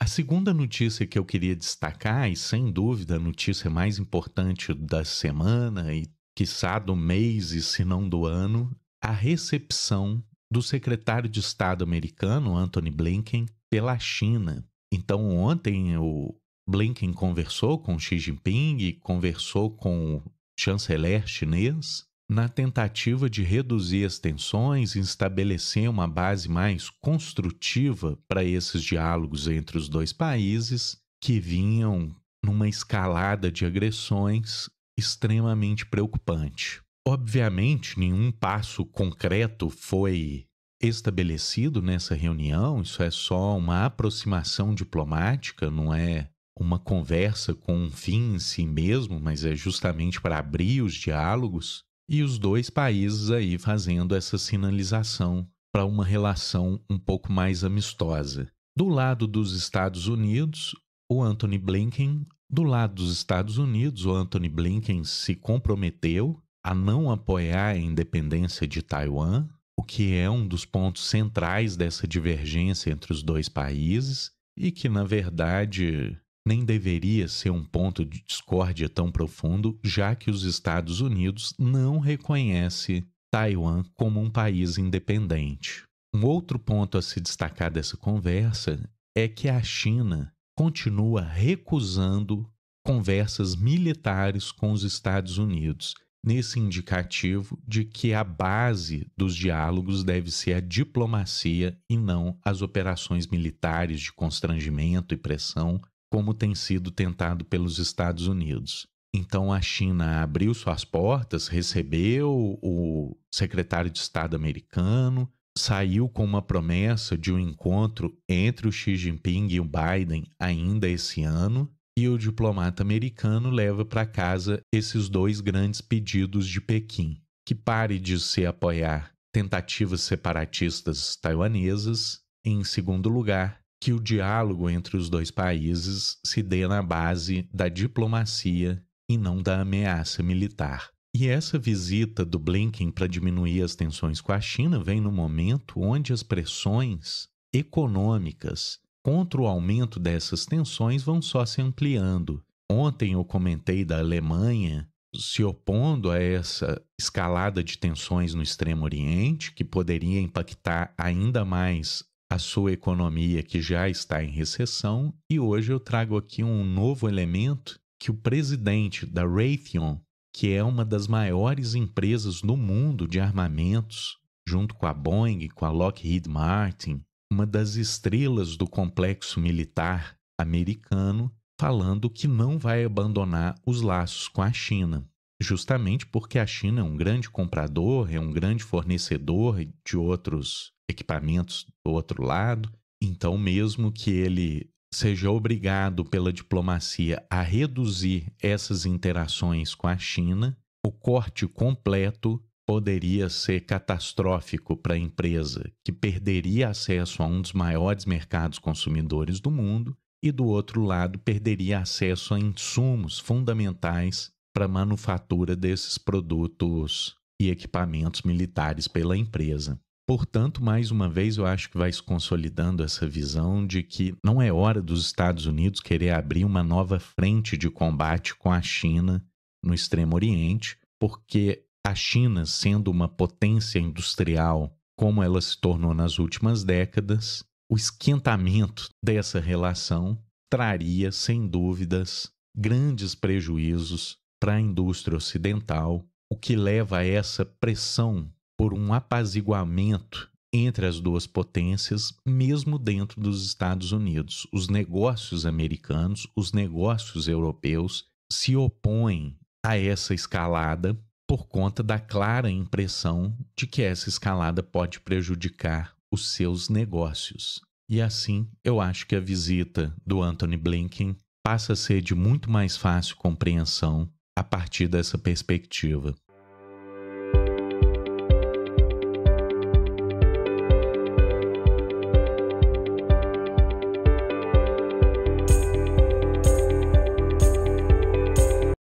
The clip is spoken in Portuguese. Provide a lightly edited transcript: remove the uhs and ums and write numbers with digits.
A segunda notícia que eu queria destacar, e sem dúvida a notícia mais importante da semana e quiçá do mês e se não do ano, a recepção do secretário de Estado americano, Antony Blinken, pela China. Então, ontem o Blinken conversou com Xi Jinping e conversou com o chanceler chinês na tentativa de reduzir as tensões e estabelecer uma base mais construtiva para esses diálogos entre os dois países que vinham numa escalada de agressões extremamente preocupante. Obviamente, nenhum passo concreto foi estabelecido nessa reunião, isso é só uma aproximação diplomática, não é uma conversa com um fim em si mesmo, mas é justamente para abrir os diálogos e os dois países aí fazendo essa sinalização para uma relação um pouco mais amistosa. Do lado dos Estados Unidos, o Antony Blinken, do lado dos Estados Unidos, o Antony Blinken se comprometeu a não apoiar a independência de Taiwan, o que é um dos pontos centrais dessa divergência entre os dois países e que, na verdade, nem deveria ser um ponto de discórdia tão profundo, já que os Estados Unidos não reconhece Taiwan como um país independente. Um outro ponto a se destacar dessa conversa é que a China continua recusando conversas militares com os Estados Unidos, nesse indicativo de que a base dos diálogos deve ser a diplomacia e não as operações militares de constrangimento e pressão, como tem sido tentado pelos Estados Unidos. Então a China abriu suas portas, recebeu o secretário de Estado americano, saiu com uma promessa de um encontro entre o Xi Jinping e o Biden ainda esse ano, e o diplomata americano leva para casa esses dois grandes pedidos de Pequim: que pare de se apoiar tentativas separatistas taiwanesas, e, em segundo lugar, que o diálogo entre os dois países se dê na base da diplomacia e não da ameaça militar. E essa visita do Blinken para diminuir as tensões com a China vem no momento onde as pressões econômicas contra o aumento dessas tensões vão só se ampliando. Ontem eu comentei da Alemanha se opondo a essa escalada de tensões no Extremo Oriente, que poderia impactar ainda mais a sua economia, que já está em recessão. E hoje eu trago aqui um novo elemento que o presidente da Raytheon, que é uma das maiores empresas do mundo de armamentos, junto com a Boeing, com a Lockheed Martin, uma das estrelas do complexo militar americano, falando que não vai abandonar os laços com a China, justamente porque a China é um grande comprador, é um grande fornecedor de outros equipamentos do outro lado. Então, mesmo que ele seja obrigado pela diplomacia a reduzir essas interações com a China, o corte completo poderia ser catastrófico para a empresa, que perderia acesso a um dos maiores mercados consumidores do mundo e, do outro lado, perderia acesso a insumos fundamentais para a manufatura desses produtos e equipamentos militares pela empresa. Portanto, mais uma vez, eu acho que vai se consolidando essa visão de que não é hora dos Estados Unidos querer abrir uma nova frente de combate com a China no Extremo Oriente, porque a China, sendo uma potência industrial como ela se tornou nas últimas décadas, o esquentamento dessa relação traria, sem dúvidas, grandes prejuízos para a indústria ocidental, o que leva a essa pressão por um apaziguamento entre as duas potências, mesmo dentro dos Estados Unidos. Os negócios americanos, os negócios europeus se opõem a essa escalada por conta da clara impressão de que essa escalada pode prejudicar os seus negócios. E assim, eu acho que a visita do Antony Blinken passa a ser de muito mais fácil compreensão a partir dessa perspectiva.